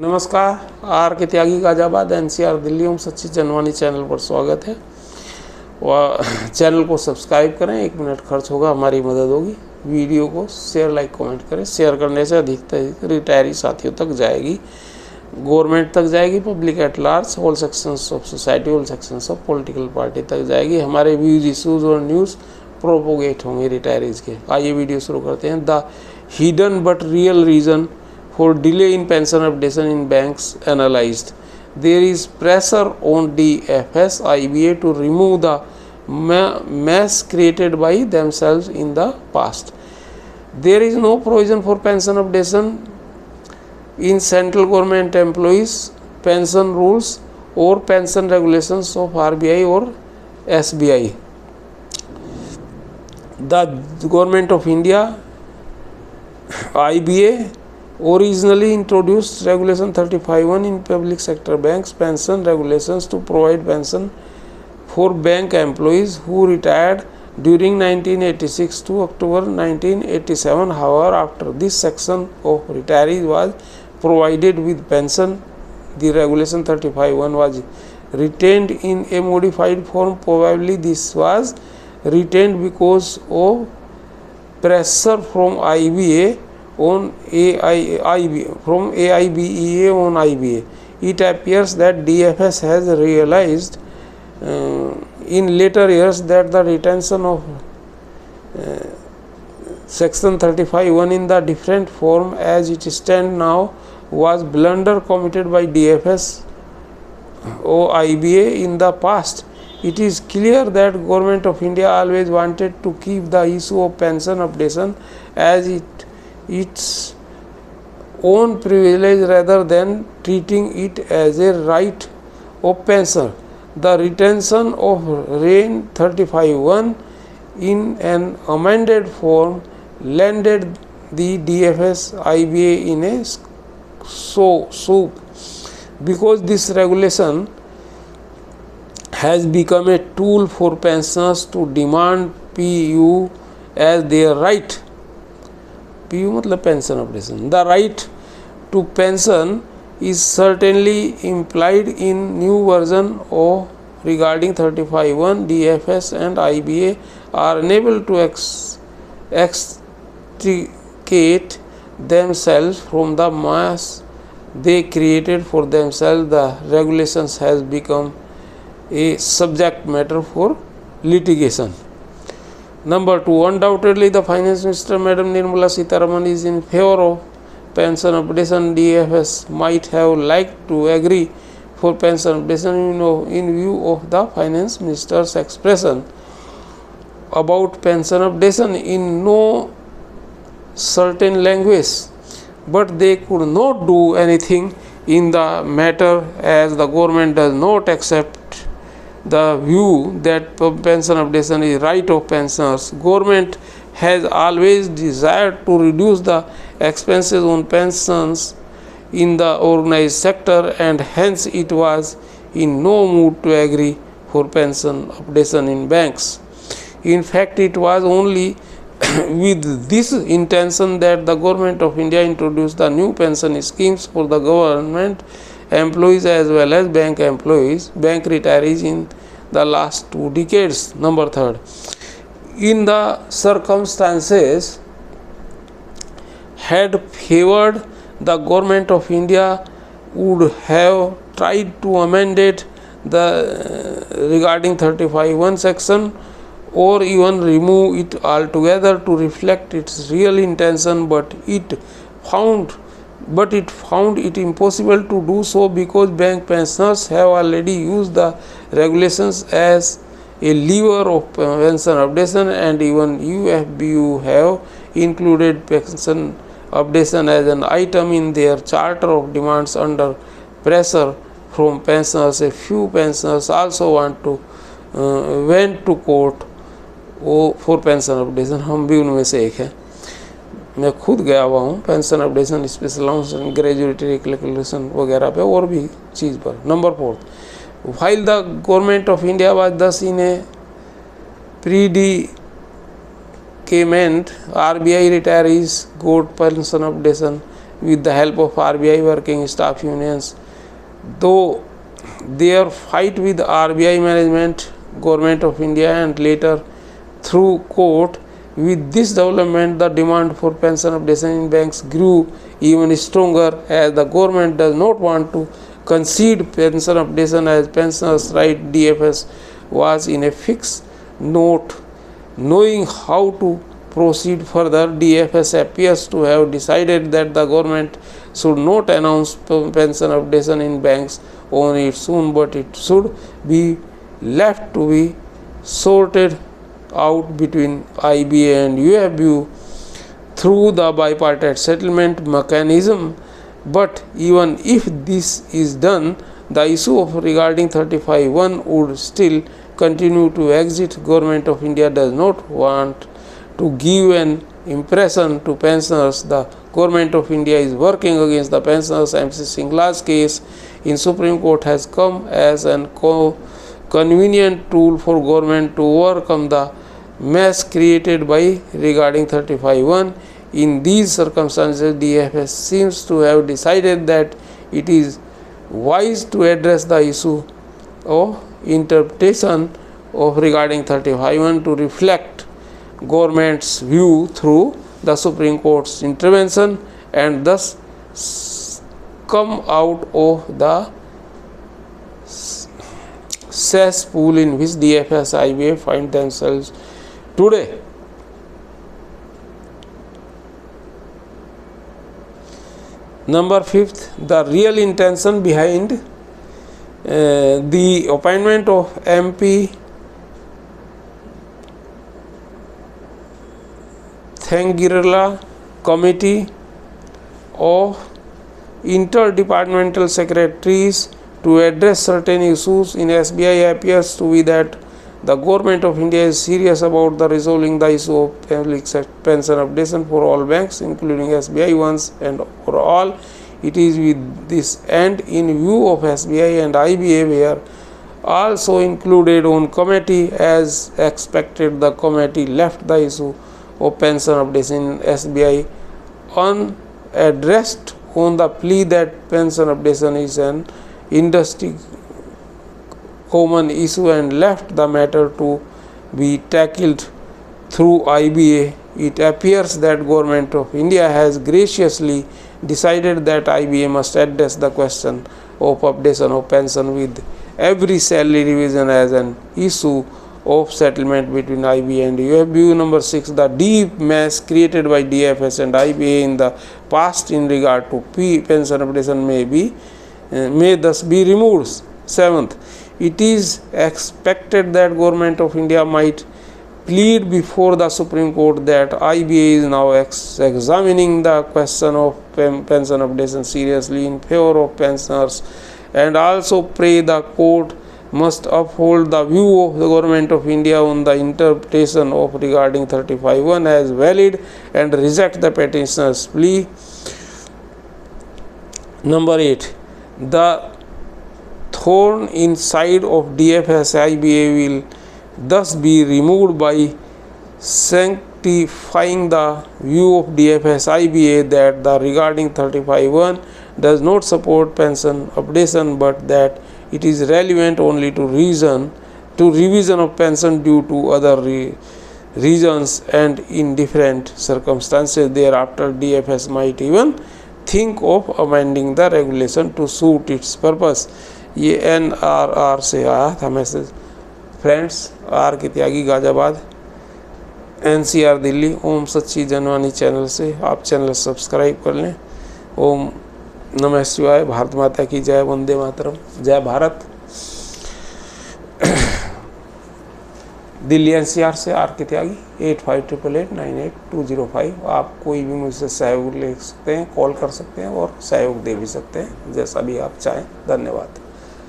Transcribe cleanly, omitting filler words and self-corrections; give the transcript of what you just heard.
नमस्कार, R.K.Tyagi.GZB NCR Delhi ओम सच्ची Janvani channel पर स्वागत है। वह चैनल को सब्सक्राइब करें, 1 मिनट खर्च होगा, हमारी मदद होगी। वीडियो को शेयर लाइक कमेंट करें। शेयर करने से अधिकतर रिटायरी साथियों तक जाएगी, गवर्नमेंट तक जाएगी, public at large, all sections of society, all sections of political party तक जाएगी। हमारे व्यूज, इशूज़ और न्यूज़ प्रोपोगेट होंगे रिटायरीज के। आइए वीडियो शुरू करते हैं। The hidden but real reason for delay in pension updation in banks analyzed. There is pressure on DFS IBA to remove the mess created by themselves in the past. There is no provision for pension updation in central government employees pension rules or pension regulations of RBI or SBI. The Government of India IBA originally introduced Regulation 35(1) in public sector banks pension regulations to provide pension for bank employees who retired during 1986 to October 1987. However, after this section of retirees was provided with pension, the Regulation 35(1) was retained in a modified form. Probably this was retained because of pressure from IBA on from AIBA on IBA. It appears that DFS has realized in later years that the retention of section 35(1) in the different form as it stands now was blunder committed by DFS or IBA in the past. It is clear that Government of India always wanted to keep the issue of pension updation as its own privilege rather than treating it as a right of pension. The retention of REN 35(1) in an amended form landed the DFS IBA in a soup because this regulation has become a tool for pensioners to demand PU as their right. PU मतलब pension updation. The right to pension is certainly implied in new version of regarding 35(1). DFS and IBA are unable to extricate themselves from the mess they created for themselves. The regulations has become a subject matter for litigation. Number 2, undoubtedly the Finance Minister Madam Nirmala Sitharaman is in favor of pension updation. DFS might have liked to agree for pension updation in view of the Finance Minister's expression about pension updation in no certain language, but they could not do anything in the matter as the government does not accept the view that pension updation is right of pensioners. Government has always desired to reduce the expenses on pensions in the organized sector and hence it was in no mood to agree for pension updation in banks. In fact, it was only with this intention that the Government of India introduced the new pension schemes for the government employees as well as bank employees, bank retirees in the last 2 decades. Number 3, in the circumstances had favored, the Government of India would have tried to amend it regarding 35(1) section or even remove it altogether to reflect its real intention, but it found it impossible to do so because bank pensioners have already used the regulations as a lever of pension updation and even UFBU have included pension updation as an item in their charter of demands under pressure from pensioners. A few pensioners also went to court for pension updation. हम भी उनमें से एक है। मैं खुद गया हुआ हूँ pension updation, special allowance, gratuity calculation वगैरह पे और भी चीज़ पर। Number 4, while the Government of India was thus in a predicament, RBI retirees got pension updation with the help of RBI working staff unions. Though their fight with RBI management, Government of India, and later through court, with this development the demand for pension updation in banks grew even stronger, as the government does not want to concede pension updation as pensioners' right. DFS was in a fixed note. Knowing how to proceed further, DFS appears to have decided that the government should not announce pension updation in banks on its own, but it should be left to be sorted out between IBA and UFU through the bipartite settlement mechanism. But even if this is done, the issue of regarding 35(1) would still continue to exist. Government of India does not want to give an impression to pensioners the Government of India is working against the pensioners. MC Singhla's case in Supreme Court has come as an convenient tool for government to overcome the mess created by regarding 35(1). In these circumstances, DFS seems to have decided that it is wise to address the issue of interpretation of regarding 35(1) to reflect government's view through the Supreme Court's intervention, and thus come out of the cesspool in which DFS IBA find themselves today. Number 5th, the real intention behind the appointment of MP Thangirla Committee of Interdepartmental Secretaries to address certain issues in SBI appears to be that the Government of India is serious about the resolving the issue of public pension updation for all banks, including SBI ones and for all. It is with this end, in view of SBI and IBA were also included on committee. As expected, the committee left the issue of pension updation in SBI unaddressed on the plea that pension updation is an industry common issue, and left the matter to be tackled through IBA. It appears that Government of India has graciously decided that IBA must address the question of updation of pension with every salary revision as an issue of settlement between IBA and UFU. Number 6, the deep mess created by DFS and IBA in the past in regard to pension updation may thus be removed. 7th, it is expected that Government of India might plead before the Supreme Court that IBA is now examining the question of pension updation seriously in favor of pensioners, and also pray the court must uphold the view of the Government of India on the interpretation of regarding 35(1) as valid and reject the petitioner's plea. Number 8, the thorn inside of DFS IBA will thus be removed by sanctifying the view of DFS IBA that the regarding 35(1) does not support pension updation, but that it is relevant only to revision of pension due to other reasons, and in different circumstances thereafter DFS might even think of amending the regulation to suit its purpose. ये NRR से आया था message. Friends, R.K. त्यागी Ghaziabad, NCR Delhi. ओम सच्ची Janwani channel से आप channel subscribe कर लें। ओम नमः शिवाय। भारत माता की जय। वंदे मातरम। जय भारत। दिल्ली NCR से R.K. त्यागी। 8588898205। आप कोई भी मुझसे सहयोग ले सकते हैं, कॉल कर सकते हैं और सहयोग दे भी सकते हैं, जैसा भी आप चाहें। धन्यवाद।